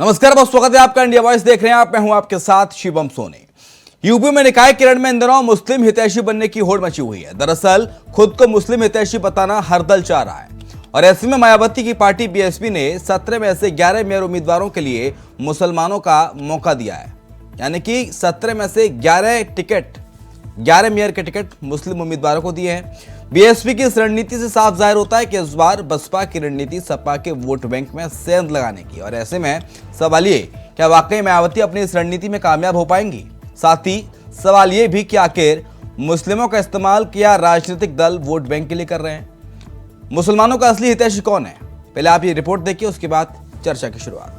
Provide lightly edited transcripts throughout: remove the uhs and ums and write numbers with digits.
नमस्कार, बहुत स्वागत है आपका। इंडिया वॉइस देख रहे हैं आप, मैं हूं आपके साथ शिवम सोनी। यूपी में निकाय किरण में इन दिनों मुस्लिम हितैषी बनने की होड़ मची हुई है। दरअसल खुद को मुस्लिम हितैषी बताना हर दल चाह रहा है और ऐसे में मायावती की पार्टी बीएसपी ने 17 में से 11 मेयर उम्मीदवारों के लिए मुसलमानों का मौका दिया है। यानी कि 17 में से 11 मेयर के टिकट मुस्लिम उम्मीदवारों को दिए हैं। बीएसपी की इस रणनीति से साफ जाहिर होता है कि इस बार बसपा की रणनीति सपा के वोट बैंक में सेंध लगाने की। और ऐसे में सवाल ये, क्या वाकई मायावती अपनी इस रणनीति में कामयाब हो पाएंगी? साथ ही सवाल ये भी कि आखिर मुस्लिमों का इस्तेमाल किया राजनीतिक दल वोट बैंक के लिए कर रहे हैं। मुसलमानों का असली हितैषी कौन है? पहले आप ये रिपोर्ट देखिए, उसके बाद चर्चा की शुरुआत।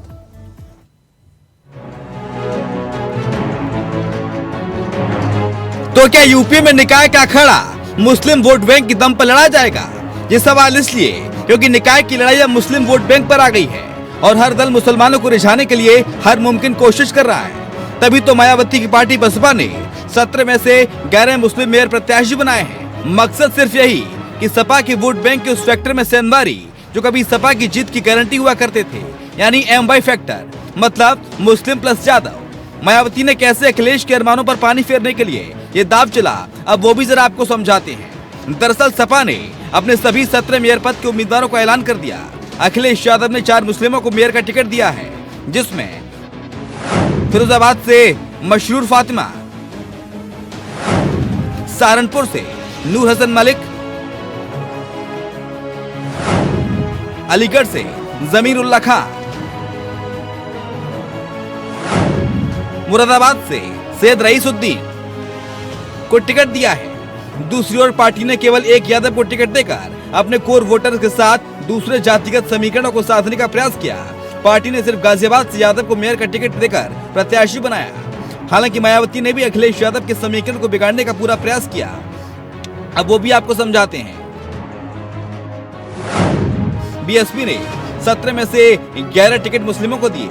तो क्या यूपी में निकाय का अखाड़ा मुस्लिम वोट बैंक की दम पर लड़ा जाएगा? ये सवाल इसलिए क्योंकि निकाय की लड़ाई अब मुस्लिम वोट बैंक पर आ गई है और हर दल मुसलमानों को रिझाने के लिए हर मुमकिन कोशिश कर रहा है। तभी तो मायावती की पार्टी बसपा ने 17 में से 11 मुस्लिम मेयर प्रत्याशी बनाए हैं। मकसद सिर्फ यही कि सपा की वोट बैंक के उस फैक्टर में सेंधमारी जो कभी सपा की जीत की गारंटी हुआ करते थे, यानी MY फैक्टर, मतलब मुस्लिम प्लस यादव। मायावती ने कैसे अखिलेश के अरमानों पर पानी फेरने के लिए ये दाव चला, अब वो भी जरा आपको समझाते हैं। दरअसल सपा ने अपने सभी 17 मेयर पद के उम्मीदवारों को ऐलान कर दिया। अखिलेश यादव ने 4 मुस्लिमों को मेयर का टिकट दिया है, जिसमें फिरोजाबाद से मशरूर फातिमा, सहारनपुर से नूर हसन मलिक, अलीगढ़ से जमीर उल्लाह खां, मुरादाबाद से सैयद रईसुद्दीन को टिकट दिया है। दूसरी ओर पार्टी ने केवल एक यादव को टिकट देकर अपने कोर वोटर्स के साथ दूसरे जातिगत समीकरणों को साधने का प्रयास किया। पार्टी ने सिर्फ गाजियाबाद से यादव को मेयर का टिकट देकर प्रत्याशी बनाया। हालांकि मायावती ने भी अखिलेश यादव के समीकरण को बिगाड़ने का पूरा प्रयास किया। अब वो भी आपको समझाते हैं। बीएसपी ने 17 में से 11 टिकट मुस्लिमों को दिए।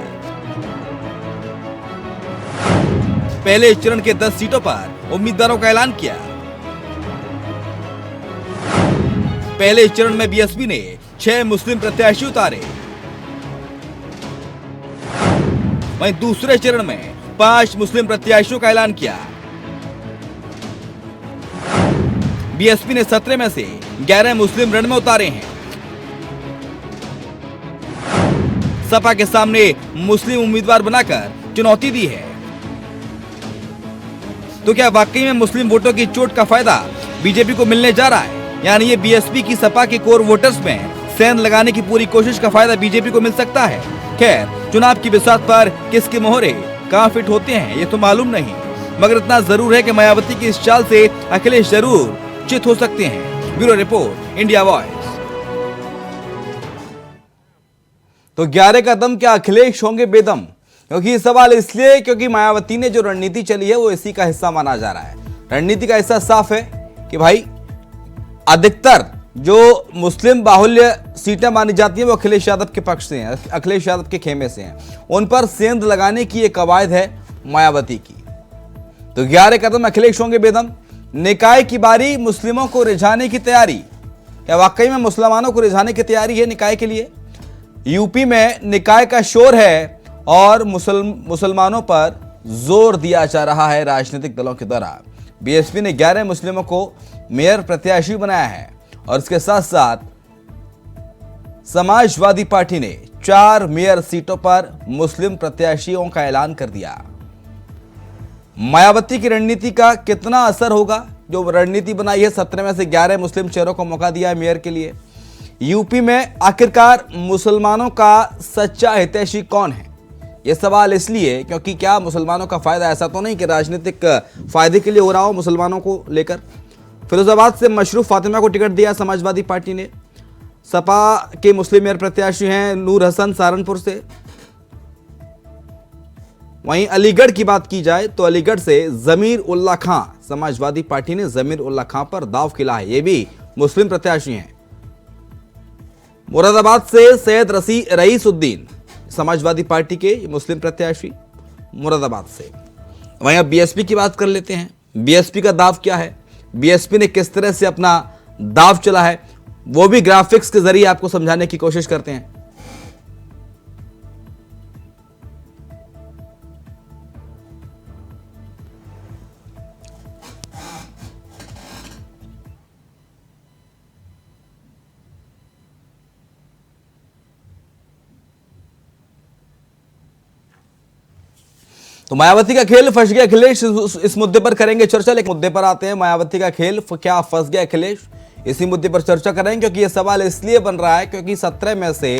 पहले चरण के 10 सीटों पर उम्मीदवारों का ऐलान किया। पहले चरण में बीएसपी ने 6 मुस्लिम प्रत्याशी उतारे। वहीं दूसरे चरण में 5 मुस्लिम प्रत्याशियों का ऐलान किया। बीएसपी ने 17 में से 11 मुस्लिम रण में उतारे हैं। सपा के सामने मुस्लिम उम्मीदवार बनाकर चुनौती दी है। तो क्या वाकई में मुस्लिम वोटों की चोट का फायदा बीजेपी को मिलने जा रहा है? यानी ये बीएसपी की सपा के कोर वोटर्स में सेंध लगाने की पूरी कोशिश का फायदा बीजेपी को मिल सकता है। खैर, चुनाव की बिसात पर किसके मोहरे कहां फिट होते हैं ये तो मालूम नहीं, मगर इतना जरूर है कि मायावती की इस चाल से अखिलेश जरूर चित हो सकते हैं। Bureau report, India voice. तो 11 का दम, क्या अखिलेश होंगे बेदम? क्योंकि सवाल इसलिए क्योंकि मायावती ने जो रणनीति चली है वो इसी का हिस्सा माना जा रहा है। रणनीति का हिस्सा साफ है कि भाई अधिकतर जो मुस्लिम बाहुल्य सीटें मानी जाती हैं वो अखिलेश यादव के पक्ष से हैं, अखिलेश यादव के खेमे से हैं। उन पर सेंध लगाने की एक कवायद है मायावती की। तो 11 कदम अखिलेश होंगे बेदम। निकाय की बारी, मुस्लिमों को रिझाने की तैयारी। क्या वाकई में मुसलमानों को रिझाने की तैयारी है निकाय के लिए? यूपी में निकाय का शोर है और मुसलमानों पर जोर दिया जा रहा है राजनीतिक दलों के द्वारा। बीएसपी ने 11 मुस्लिमों को मेयर प्रत्याशी बनाया है और इसके साथ साथ समाजवादी पार्टी ने 4 मेयर सीटों पर मुस्लिम प्रत्याशियों का ऐलान कर दिया। मायावती की रणनीति का कितना असर होगा? जो रणनीति बनाई है, 17 में से 11 मुस्लिम चेहरों को मौका दिया है मेयर के लिए। यूपी में आखिरकार मुसलमानों का सच्चा हितैषी कौन है? यह सवाल इसलिए क्योंकि क्या मुसलमानों का फायदा ऐसा तो नहीं कि राजनीतिक फायदे के लिए हो रहा हो मुसलमानों को लेकर? फिरोजाबाद से मशरूर फातिमा को टिकट दिया समाजवादी पार्टी ने। सपा के मुस्लिम मेयर प्रत्याशी हैं नूर हसन, सहारनपुर से। वहीं अलीगढ़ की बात की जाए तो अलीगढ़ से जमीर उल्लाह खां, समाजवादी पार्टी ने जमीर उल्लाह खां पर दाव खिला है, ये भी मुस्लिम प्रत्याशी हैं। मुरादाबाद से सैयद रईसुद्दीन, समाजवादी पार्टी के मुस्लिम प्रत्याशी, मुरादाबाद से। वहीं अब बीएसपी की बात कर लेते हैं। बीएसपी का दाव क्या है, बीएसपी ने किस तरह से अपना दाव चला है, वो भी ग्राफिक्स के जरिए आपको समझाने की कोशिश करते हैं। तो मायावती का खेल फंस गया अखिलेश, इस मुद्दे पर करेंगे चर्चा। लेकिन मुद्दे पर आते हैं, मायावती का खेल क्या फंस गया अखिलेश, इसी मुद्दे पर चर्चा करेंगे। क्योंकि यह सवाल इसलिए बन रहा है क्योंकि 17 में से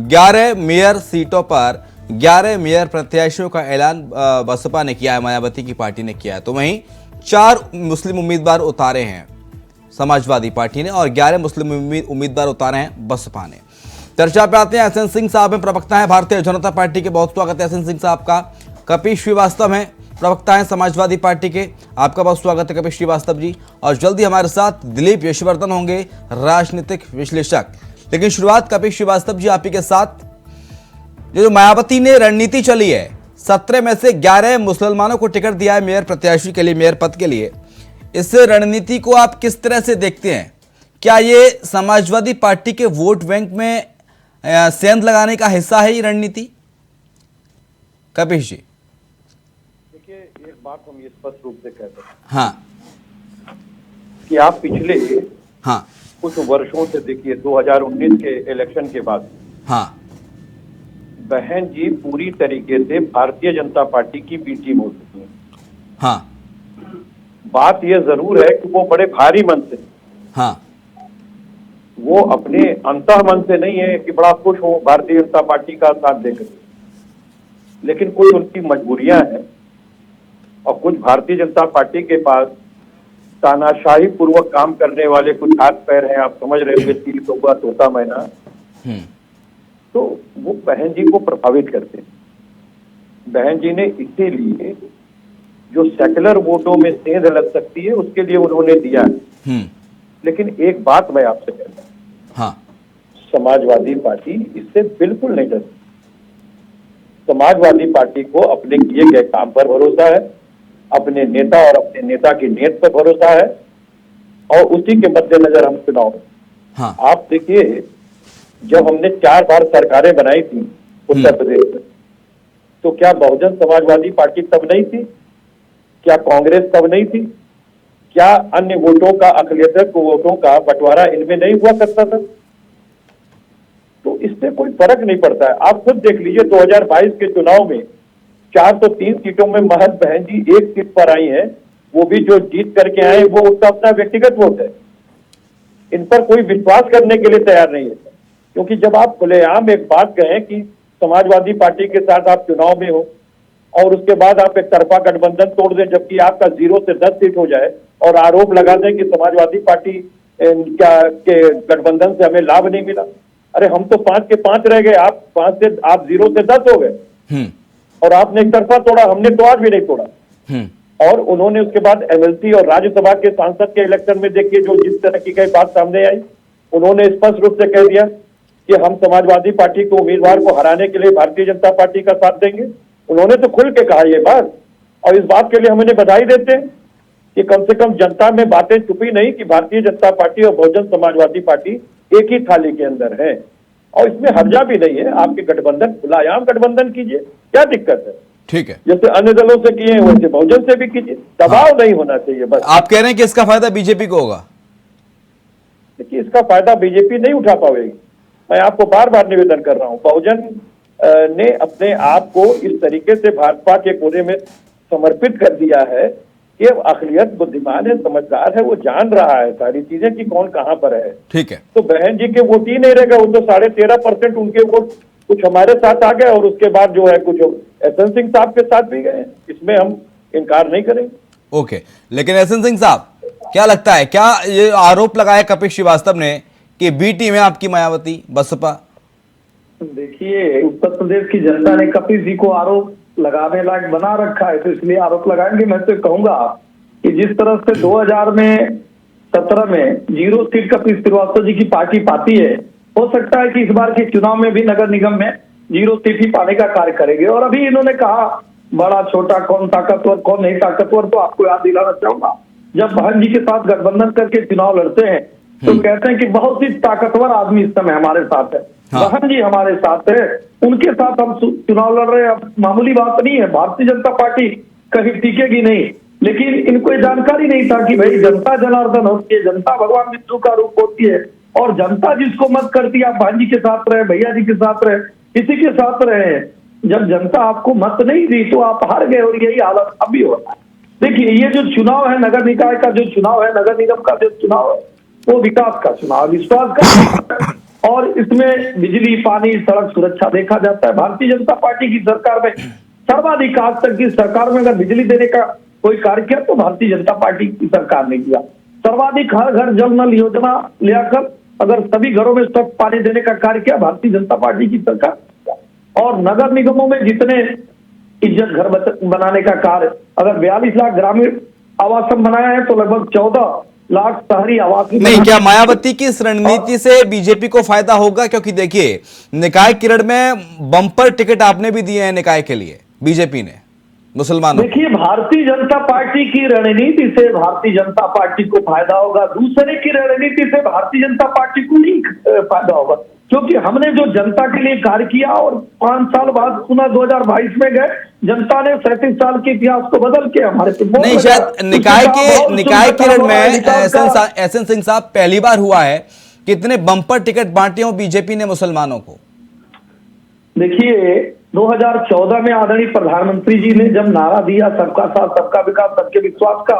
11 मेयर सीटों पर 11 मेयर प्रत्याशियों का ऐलान बसपा ने किया है, मायावती की पार्टी ने किया है। तो वहीं 4 मुस्लिम उम्मीदवार उतारे हैं समाजवादी पार्टी ने और 11 मुस्लिम उम्मीदवार उतारे हैं बसपा ने। चर्चा पे आते हैं। एसएन सिंह साहब हैं, प्रवक्ता हैं भारतीय जनता पार्टी के। बहुत स्वागत है एसएन सिंह साहब का। कपिल श्रीवास्तव हैं, प्रवक्ता हैं समाजवादी पार्टी के। आपका बहुत स्वागत है कपिल श्रीवास्तव जी। और जल्दी हमारे साथ दिलीप यशवर्धन होंगे, राजनीतिक विश्लेषक। लेकिन शुरुआत कपिल श्रीवास्तव जी आप ही के साथ। जो मायावती ने रणनीति चली है, 17 में से 11 मुसलमानों को टिकट दिया है मेयर प्रत्याशी के लिए, मेयर पद के लिए, इस रणनीति को आप किस तरह से देखते हैं? क्या ये समाजवादी पार्टी के वोट बैंक में सेंध लगाने का हिस्सा है ये रणनीति? कपिल जी देखिए, एक बात हम ये स्पष्ट रूप से कहते हैं हाँ कि आप पिछले हाँ कुछ वर्षों से देखिए 2019 के इलेक्शन के बाद हाँ बहन जी पूरी तरीके से भारतीय जनता पार्टी की बी टीम हो चुकी है। हाँ बात यह जरूर है कि वो बड़े भारी मन से, हाँ वो अपने अंतः मन से नहीं है कि बड़ा खुश हो भारतीय जनता पार्टी का साथ देकर, लेकिन कुछ उनकी मजबूरियां हैं और कुछ भारतीय जनता पार्टी के पास तानाशाही पूर्वक काम करने वाले कुछ हाथ पैर हैं। आप समझ रहे होंगे, तीर कौवा तोता मैना, तो वो बहन जी को प्रभावित करते हैं। बहन जी ने इसीलिए जो सेकुलर वोटों में सेंध लग सकती है उसके लिए उन्होंने दिया है। लेकिन एक बात मैं आपसे कहता हूं, हाँ समाजवादी पार्टी इससे बिल्कुल नहीं डरती। समाजवादी पार्टी को अपने किए गए काम पर भरोसा है, अपने नेता और अपने नेता की नीयत पर भरोसा है और उसी के मद्देनजर हम चुनाव। हाँ आप देखिए, जब हमने 4 बार सरकारें बनाई थी उत्तर प्रदेश में, तो क्या बहुजन समाजवादी पार्टी तब नहीं थी? क्या कांग्रेस तब नहीं थी? क्या अन्य वोटों का, अखिलेतर वोटों का बंटवारा इनमें नहीं हुआ करता था? तो इससे कोई फर्क नहीं पड़ता है। आप खुद देख लीजिए, 2022 के चुनाव में 403 सीटों में महज बहन जी 1 सीट पर आई हैं, वो भी जो जीत करके आए वो उसका अपना व्यक्तिगत वोट है। इन पर कोई विश्वास करने के लिए तैयार नहीं है, क्योंकि जब आप खुलेआम एक बात कहें कि समाजवादी पार्टी के साथ आप चुनाव में हो और उसके बाद आप एक तरफा गठबंधन तोड़ दें, जबकि आपका 0 से 10 सीट हो जाए और आरोप लगा दें कि समाजवादी पार्टी के गठबंधन से हमें लाभ नहीं मिला। अरे हम तो 5 के 5 रह गए, आप 0 से 10 हो गए और आपने एक तरफा तोड़ा, हमने तो आज भी नहीं तोड़ा। और उन्होंने उसके बाद एमएलसी और राज्यसभा के सांसद के इलेक्शन में देखिए जो जिस तरह की कई बात सामने आई, उन्होंने स्पष्ट रूप से कह दिया कि हम समाजवादी पार्टी के उम्मीदवार को हराने के लिए भारतीय जनता पार्टी का साथ देंगे। उन्होंने तो खुल के कहा ये बात, और इस बात के लिए हम उन्हें बधाई देते हैं कि कम से कम जनता में बातें छुपी नहीं कि भारतीय जनता पार्टी और बहुजन समाजवादी पार्टी एक ही थाली के अंदर है और इसमें हर्जा भी नहीं है। आपके गठबंधन, खुलायाम गठबंधन कीजिए, क्या दिक्कत है? ठीक है, जैसे अन्य दलों से किए वैसे बहुजन से भी कीजिए, दबाव नहीं होना चाहिए बस। आप कह रहे हैं कि इसका फायदा बीजेपी को होगा? देखिए, इसका फायदा बीजेपी नहीं उठा पाएगी। मैं आपको बार बार निवेदन कर रहा हूं, बहुजन ने अपने आप को इस तरीके से भाजपा के कोने में समर्पित कर दिया है कि अखिलियत बुद्धिमान है, समझदार है, वो जान रहा है सारी चीजें कि कौन कहां पर है। ठीक है, तो बहन जी के वोट ही नहीं रह गए, वो तो 13.5% उनके वोट कुछ हमारे साथ आ गए और उसके बाद जो है कुछ एसएन सिंह साहब के साथ भी गए। इसमें हम इनकार नहीं करेंगे। ओके, लेकिन एसएन सिंह साहब, क्या लगता है, क्या ये आरोप लगाया कपिल श्रीवास्तव ने कि बी टीम है आपकी मायावती बसपा? देखिए, उत्तर प्रदेश की जनता ने कपिल जी को आरोप लगाने लायक बना रखा है, तो इसलिए आरोप लगाएंगे। मैं तो कहूंगा कि जिस तरह से 2017 में 0 सीट कपिल श्रीवास्तव जी की पार्टी पाती है, हो सकता है कि इस बार के चुनाव में भी नगर निगम में 0 सीट ही पाने का कार्य करेंगे। और अभी इन्होंने कहा बड़ा छोटा कौन ताकतवर कौन नहीं ताकतवर, तो आपको याद दिलाना चाहूंगा, जब बहन जी के साथ गठबंधन करके चुनाव लड़ते हैं तो कहते हैं कि बहुत ही ताकतवर आदमी इस समय हमारे साथ है। हाँ। बहन जी हमारे साथ है, उनके साथ हम चुनाव लड़ रहे हैं। अब मामूली बात नहीं है, भारतीय जनता पार्टी कहीं टिकेगी नहीं, लेकिन इनको ये जानकारी नहीं था कि भाई जनता जनार्दन होती है, जनता भगवान विष्णु का रूप होती है और जनता जिसको मत करती है, आप बहन जी के साथ रहे, भैया जी के साथ रहे, किसी के साथ रहे, जब जनता आपको मत नहीं दी तो आप हार गए, और यही हालत अभी हो रहा है। देखिए, ये जो चुनाव है, नगर निकाय का जो चुनाव है, नगर निगम का जो चुनाव है, वो विकास का चुनाव, विश्वास का, और इसमें बिजली, पानी, सड़क सुरक्षा देखा जाता है। भारतीय जनता पार्टी की सरकार में सर्वाधिक, आज तक की सरकार में अगर बिजली देने का कोई कार्य किया तो भारतीय जनता पार्टी की सरकार ने किया। सर्वाधिक हर घर जल नल योजना लेकर अगर सभी घरों में स्वच्छ पानी देने का कार्य किया भारतीय जनता पार्टी की सरकार ने किया। और नगर निगमों में जितने इज्जत घर बनाने का कार्य, अगर 42 लाख ग्रामीण आवासन बनाया है तो लगभग 14 लाख शहरी आवास नहीं, क्या मायावती की इस रणनीति से बीजेपी को फायदा होगा? क्योंकि देखिए, निकाय किरण में बम्पर टिकट आपने भी दिए हैं निकाय के लिए, बीजेपी ने मुसलमानों। देखिए, भारतीय जनता पार्टी की रणनीति से भारतीय जनता पार्टी को फायदा होगा, दूसरे की रणनीति से भारतीय जनता पार्टी को नहीं फायदा होगा, क्योंकि हमने जो जनता के लिए कार्य किया और 5 साल बाद पुनः 2022 में गए, जनता ने 37 साल के इतिहास को बदल के हमारे नहीं, शायद निकाय किरण में एसएन सिंह साहब पहली बार हुआ है कितने बम्पर टिकट बांटे हो बीजेपी ने मुसलमानों को। देखिए, 2014 में आदरणीय प्रधानमंत्री जी ने जब नारा दिया सबका साथ सबका विकास सबके विश्वास का,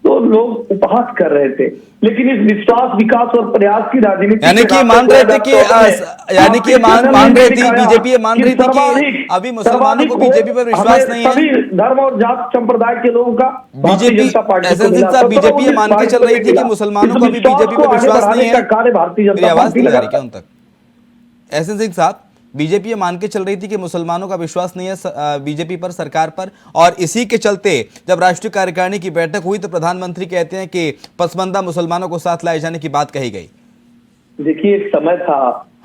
तो लोग उपहास कर रहे थे, लेकिन इस विश्वास, विकास और प्रयास की राजनीति यानी कि मान रहे थे कि मान रही थी बीजेपी, मान रही थी कि अभी मुसलमानों को बीजेपी पर विश्वास नहीं है। सभी धर्म और जात संप्रदाय के लोगों का बीजेपी, बीजेपी मान के चल रही थी कि मुसलमानों को भी बीजेपी पर विश्वास नहीं है। कार्य भारतीय जनता आवाज नहीं आ रही क्या उन तक? एसएन सिंह साहब, बीजेपी मान के चल रही थी कि मुसलमानों का विश्वास नहीं है बीजेपी पर, सरकार पर, और इसी के चलते जब राष्ट्रीय कार्यकारिणी की बैठक हुई तो प्रधानमंत्री कहते हैं कि पसमानदा मुसलमानों को साथ लाए जाने की बात कही गई। देखिए, एक समय था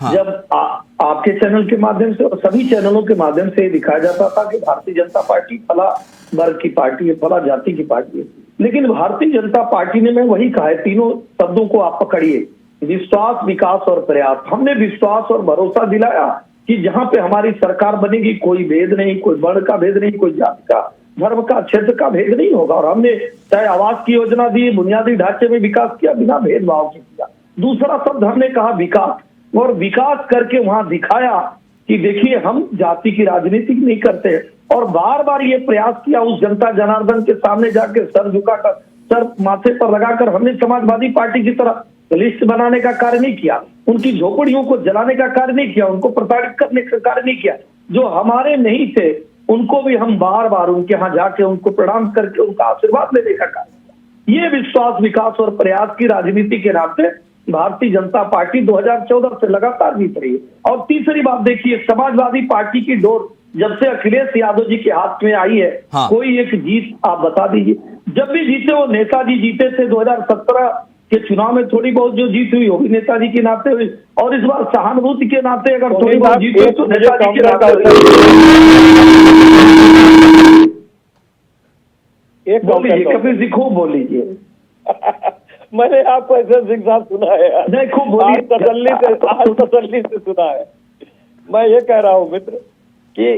जब आपके चैनल के माध्यम से और सभी चैनलों के माध्यम से दिखाया जाता था कि भारतीय जनता पार्टी फला वर्ग की पार्टी है, फला जाति की पार्टी है, लेकिन भारतीय जनता पार्टी ने, मैं वही कहा है, तीनों शब्दों को आप पकड़िए, विश्वास, विकास और प्रयास। हमने विश्वास और भरोसा दिलाया कि जहां पे हमारी सरकार बनेगी कोई भेद नहीं, कोई वर्ण का भेद नहीं, कोई जाति का, धर्म का, क्षेत्र का भेद नहीं होगा, और हमने चाहे आवास की योजना दी, बुनियादी ढांचे में विकास किया, बिना भेदभाव के किया। दूसरा शब्द हमने कहा विकास, और विकास करके वहां दिखाया कि देखिए हम जाति की राजनीति नहीं करते, और बार बार ये प्रयास किया उस जनता जनार्दन के सामने जाके सर झुकाकर, सर माथे पर लगाकर। हमने समाजवादी पार्टी की तरह लिस्ट बनाने का कार्य नहीं किया, उनकी झोपड़ियों को जलाने का कार्य नहीं किया, उनको प्रताड़ित करने का कार्य नहीं किया। जो हमारे नहीं थे उनको भी हम बार बार उनके यहाँ जाके उनको प्रणाम करके उनका आशीर्वाद लेने का कार्य किया। ये विश्वास, विकास और प्रयास की राजनीति के नाते भारतीय जनता पार्टी 2014 से लगातार जीत रही है। और तीसरी बात देखिए, समाजवादी पार्टी की डोर जब से अखिलेश यादव जी के हाथ में आई है, कोई एक जीत आप बता दीजिए। जब भी जीते वो नेताजी जीते थे, 2017 के चुनाव में थोड़ी बहुत जो जीत हुई वो भी नेताजी के नाते हुई, और इस बार सहानुभूति के नाते अगर थोड़ी बहुत जीत हुई तो नेताजी के नाते हुई। एक बोलिए, कपिल जी खूब बोल लीजिए। मैंने आपको एसएन सिंह साहब सुना है, नहीं खूब बोलिए, तसल्ली से सुना है। मैं ये कह रहा हूँ मित्र कि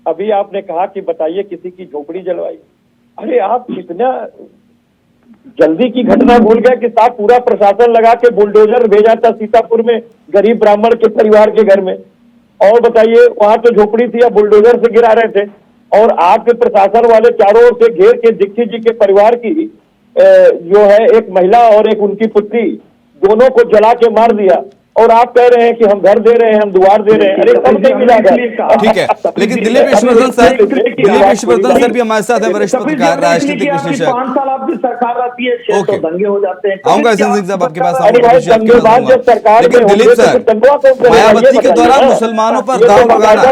अभी आपने कहा कि बताइए किसी की झोपड़ी जलवाई। अरे आप कितना जल्दी की घटना भूल गए कि साहब पूरा प्रशासन लगा के बुलडोजर भेजा था सीतापुर में गरीब ब्राह्मण के परिवार के घर में, और बताइए वहां तो झोपड़ी थी या बुलडोजर से गिरा रहे थे, और आपके प्रशासन वाले चारों ओर से घेर के दीक्षित जी के परिवार की जो है एक महिला और एक उनकी पुत्री, दोनों को जला के मार दिया, और आप कह रहे हैं कि हम घर दे रहे हैं, हम द्वार दे रहे हैं। अरे सब नहीं मिला घर। ठीक है, लेकिन दिलीप विश्ववर्धन सर भी हमारे साथ है, वरिष्ठ पत्रकार, राजनीतिक विश्लेषक। 5 साल आपकी सरकार रहती है, 6 तो दंगे हो जाते हैं। आऊंगा एसएन सिंह साहब आपके पास, लेकिन दिलीप सर, मायावती के दौरान मुसलमानों पर दाव लगाना,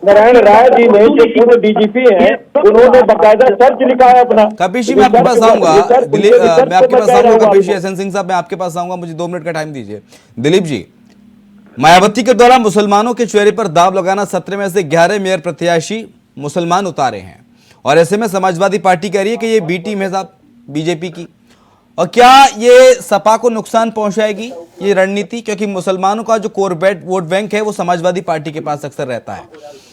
नारायण राय जी ने जो पूर्व डीजीपी हैं, उन्होंने बाकायदा सर्च लिखा है अपना। कपिल जी मैं आपके पास आऊंगा, दिलीप मैं आपके पास आऊंगा, कपिल जी, एसएन सिंह साहब मैं आपके पास आऊंगा, मुझे 2 मिनट का टाइम दीजिए। दिलीप जी, मायावती के द्वारा मुसलमानों के चेहरे पर दाव लगाना, 17 में से 11 मेयर प्रत्याशी मुसलमान उतारे हैं, और ऐसे में समाजवादी पार्टी कह रही है कि ये बी टीम है साहब बीजेपी की। और क्या ये सपा को नुकसान पहुंचाएगी ये रणनीति? क्योंकि मुसलमानों का जो कोर वोट बैंक है वो समाजवादी पार्टी के पास अक्सर रहता है,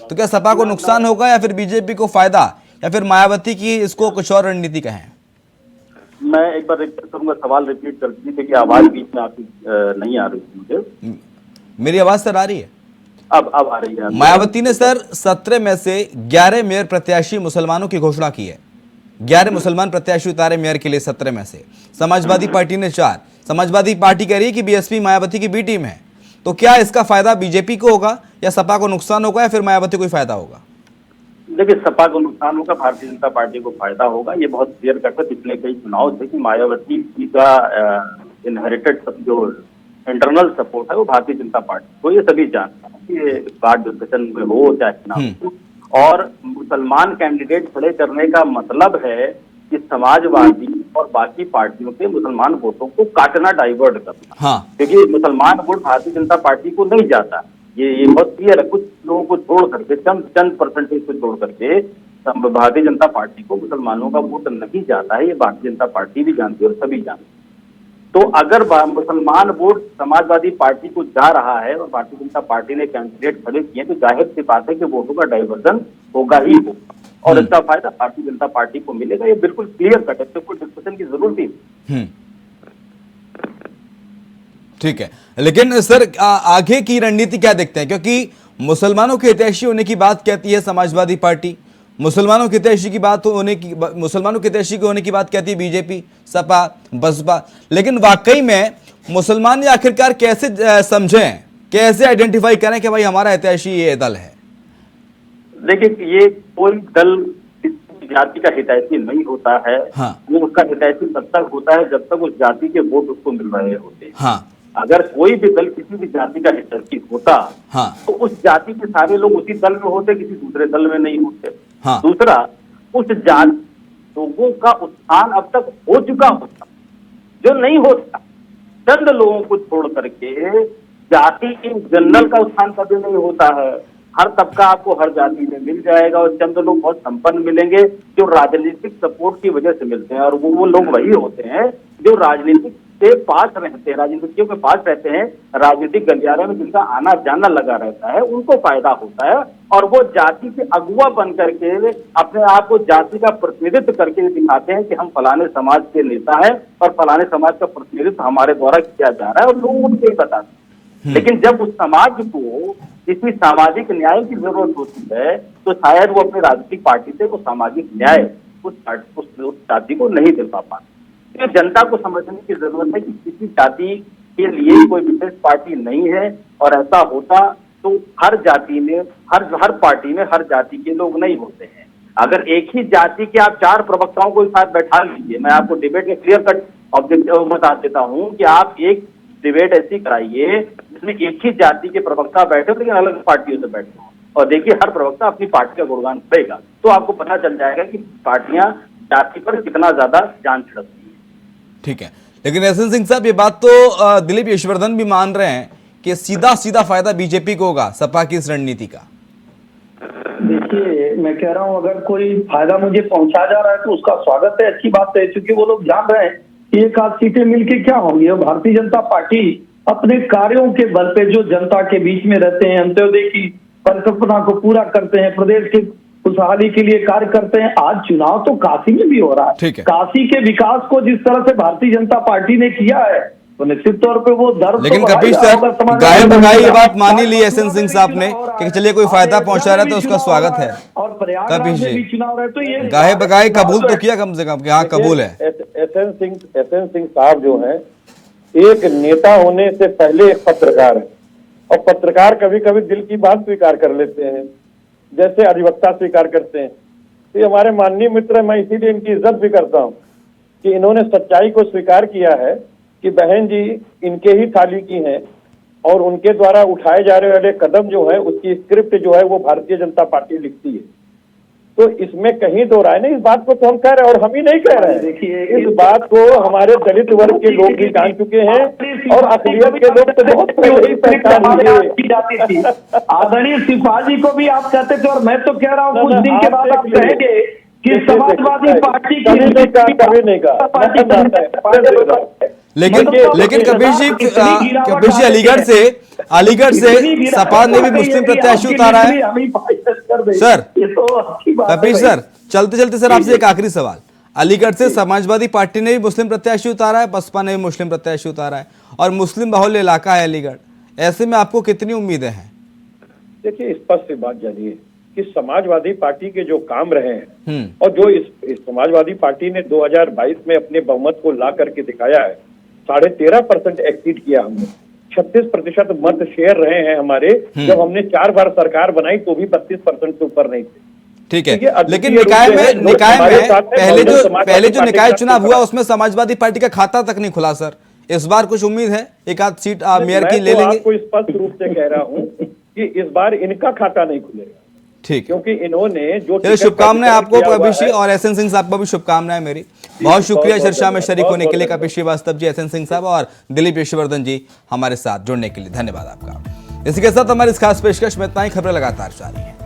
तो क्या सपा को नुकसान होगा या फिर बीजेपी को फायदा, या फिर मायावती की इसको कुछ और रणनीति कहें? मैं एक बार करूंगा, सवाल रिपीट कर दीजिए कि आवाज बीच में आपकी नहीं आ रही थी मुझे। मेरी आवाज सर आ रही है? अब आ रही है। मायावती ने सर 17 में से 11 मेयर प्रत्याशी मुसलमानों की घोषणा की है। 11 मुसलमान प्रत्याशी उतारे मेयर के लिए 17 में से। समाजवादी पार्टी ने 4। समाजवादी पार्टी कह रही है कि बीएसपी मायावती की बी टीम है। तो क्या इसका फायदा बीजेपी को होगा या सपा को नुकसान होगा या फिर मायावती को ही फायदा होगा? देखिए, सपा को नुकसान होगा, भारतीय जनता पार्टी को फायदा होगा। ये बहुत क्लियर कट है पिछले कई चुनाव से कि मायावती जी का इनहेरिटेड जो इंटरनल सपोर्ट है वो भारतीय जनता पार्टी को, ये सभी जानते हैं कि ये कार्ड डिस्कशन में हो चाहे चुनाव हो। और मुसलमान कैंडिडेट खड़े करने का मतलब है कि समाजवादी और बाकी पार्टियों के मुसलमान वोटों को काटना, डाइवर्ट करना। हाँ। क्योंकि मुसलमान वोट भारतीय जनता पार्टी को नहीं जाता, ये बहुत क्लियर है। कुछ लोगों को छोड़ करके, चंद परसेंटेज को छोड़ करके भारतीय जनता पार्टी को मुसलमानों का वोट नहीं जाता है। ये भारतीय जनता पार्टी भी जानती है और सभी जानते हैं। तो अगर मुसलमान वोट समाजवादी पार्टी को जा रहा है और भारतीय जनता पार्टी ने कैंडिडेट खड़े किए तो जाहिर सी बात है कि वोटों का डाइवर्जन होगा ही होगा और इसका फायदा भारतीय जनता पार्टी को मिलेगा। ये बिल्कुल क्लियर कट है, तो कोई डिस्कशन की जरूरत ही। ठीक है, लेकिन सर आगे की रणनीति क्या देखते हैं? क्योंकि मुसलमानों के हितैषी होने की बात कहती है समाजवादी पार्टी, मुसलमानों के हितैषी की बात होने की, मुसलमानों के हितैषी होने की बात कहती है बीजेपी, सपा, बसपा। लेकिन वाकई में मुसलमान ये आखिरकार कैसे समझें, कैसे आइडेंटिफाई करें कि भाई हमारा हितैषी ये दल है? देखिए, ये कोई दल किसी जाति का हितैषी नहीं होता है। हाँ। वो उसका हितैषी तब तक होता है जब तक उस जाति के वोट उसको मिल रहे होते हैं। हाँ। अगर कोई भी दल किसी भी जाति का हितैषी होता, हाँ। तो उस जाति के सारे लोग उसी दल में होते, किसी दूसरे दल में नहीं होते। हाँ। दूसरा, उस जाति लोगों का उत्थान अब तक हो चुका होता, जो नहीं होता। चंद लोगों को छोड़ करके जाति इन जनरल का उत्थान कभी नहीं होता है। हर तबका आपको हर जाति में मिल जाएगा और चंद लोग बहुत संपन्न मिलेंगे जो राजनीतिक सपोर्ट की वजह से मिलते हैं। और वो लोग वही होते हैं जो राजनीतिक से पास रहते हैं, राजनीतियों के पास रहते हैं, राजनीतिक गलियारे में जिनका आना जाना लगा रहता है, उनको फायदा होता है। और वो जाति के अगुआ बन करके अपने आप को जाति का प्रतिनिधित्व करके दिखाते हैं कि हम फलाने समाज के नेता हैं और फलाने समाज का प्रतिनिधित्व हमारे द्वारा किया जा रहा है और लोग उनको ही बताते हैं। लेकिन जब उस समाज को किसी सामाजिक न्याय की जरूरत होती है तो शायद वो अपनी राजनीतिक पार्टी से वो सामाजिक न्याय उस जाति को नहीं दे पाते। तो जनता को समझने की जरूरत है कि किसी जाति के लिए कोई विशेष पार्टी नहीं है, और ऐसा होता तो हर जाति में, हर पार्टी में हर जाति के लोग नहीं होते हैं। अगर एक ही जाति के आप 4 प्रवक्ताओं को एक साथ बैठा लीजिए, मैं आपको डिबेट में क्लियर कट ऑब्जेक्टिव बता देता हूं कि आप एक डिबेट ऐसी कराइए जिसमें एक ही जाति के प्रवक्ता बैठे लेकिन अलग पार्टियों से बैठे हो, और देखिए हर प्रवक्ता अपनी पार्टी का गुणगान करेगा, तो आपको पता चल जाएगा कि पार्टियां जाति पर कितना ज्यादा जान छिड़कती है। ठीक है, लेकिन एसएन सिंह साहब ये बात तो दिलीप यशवर्धन भी मान रहे हैं कि सीधा फायदा बीजेपी को होगा सपा की इस रणनीति का। देखिए, मैं कह रहा हूं अगर कोई फायदा मुझे पहुंचा जा रहा है तो उसका स्वागत है, अच्छी बात है, क्योंकि वो लोग जान रहे हैं कि 1 आध सीटें मिलके क्या होंगी। और भारतीय जनता पार्टी अपने कार्यों के बल पे जो जनता के बीच में रहते हैं, अंत्योदय की परिकल्पना को पूरा करते हैं, प्रदेश के खुशहाली के लिए कार्य करते हैं। आज चुनाव तो काशी में भी हो रहा है। काशी के विकास को जिस तरह से भारतीय जनता पार्टी ने किया है तो निश्चित तौर पे वो दर्द। लेकिन कपिश सर, गाय बगाई ये बात मानी ली एसएन सिंह साहब ने कि चलिए कोई फायदा पहुंचा रहा है तो उसका स्वागत है। और प्रयागराज में भी चुनाव रहे तो ये गाय बगाई कबूल तो किया कम से कम कि हाँ कबूल है। एसएन सिंह साहब जो है एक नेता होने से पहले एक पत्रकार है, और पत्रकार कभी कभी दिल की बात स्वीकार कर लेते हैं जैसे अधिवक्ता स्वीकार करते हैं। तो ये हमारे माननीय मित्र, मैं इसीलिए इनकी इज्जत भी करता हूँ कि इन्होंने सच्चाई को स्वीकार किया है कि बहन जी इनके ही थाली की हैं और उनके द्वारा उठाए जा रहे वाले कदम जो है उसकी स्क्रिप्ट जो है वो भारतीय जनता पार्टी लिखती है। तो इसमें कहीं दो राय नहीं, इस बात को तो हम कह रहे हैं और हम ही नहीं कह रहे हैं। देखिए, इस बात को हमारे दलित वर्ग के लोग भी जान चुके हैं और अकलियत के लोग तो बहुत पहले ही पहचान लिए। आदरणीय सिपाही को भी आप कहते थे और मैं तो कह रहा हूँ कुछ दिन के बाद आप कहेंगे कि समाजवादी पार्टी कभी नहीं कहा। लेकिन कपिश जी अलीगढ़ से सपा ने भी मुस्लिम प्रत्याशी उतारा है सर। कपिश सर, चलते सर आपसे एक आखिरी सवाल। अलीगढ़ से समाजवादी पार्टी ने भी मुस्लिम प्रत्याशी उतारा है, बसपा ने भी मुस्लिम प्रत्याशी उतारा है और मुस्लिम बहुल्य इलाका है अलीगढ़। ऐसे में आपको कितनी उम्मीदें हैं? देखिए, स्पष्ट सी बात जानिए कि समाजवादी पार्टी के जो काम रहे हैं हम्म। और जो इस समाजवादी पार्टी ने 2022 में अपने बहुमत को ला करके दिखाया है, 13.5% एक्सीड किया हमने, 36% मत शेयर रहे हैं हमारे। जब हमने 4 बार सरकार बनाई तो भी 32% से ऊपर नहीं थे। ठीक ठीक है, है, लेकिन अद्वितीय निकाय रूप से में लोग हमारे साथ हैं, पहले बहुजन समाजवादी जो पार्टी निकाय का चुनाव हुआ चुनाव। उसमें समाजवादी पार्टी का खाता तक नहीं खुला सर। इस बार कुछ उम्मीद है, एक आध सीट मेयर मैं की ले तो लेंगे? आपको स्पष्ट रूप से कह रहा हूं कि इस बार इनका खाता नहीं खुलेगा, ठीक है, क्योंकि इन्होंने जो चलिए, टिकट शुभकामनाएं का आपको वितरण किया कपिल हुआ सिंह, है, और एसएन सिंह साहब को भी शुभकामनाएं मेरी। बहुत शुक्रिया बहुत चर्चा में धन्यवाद, शरीक होने बहुत के लिए धन्यवाद। कपिल श्रीवास्तव जी, एसएन सिंह साहब और दिलीप यशवर्धन जी हमारे साथ जुड़ने के लिए धन्यवाद आपका। इसी के साथ हमारी इस खास पेशकश में इतना ही। खबरें लगातार जारी है।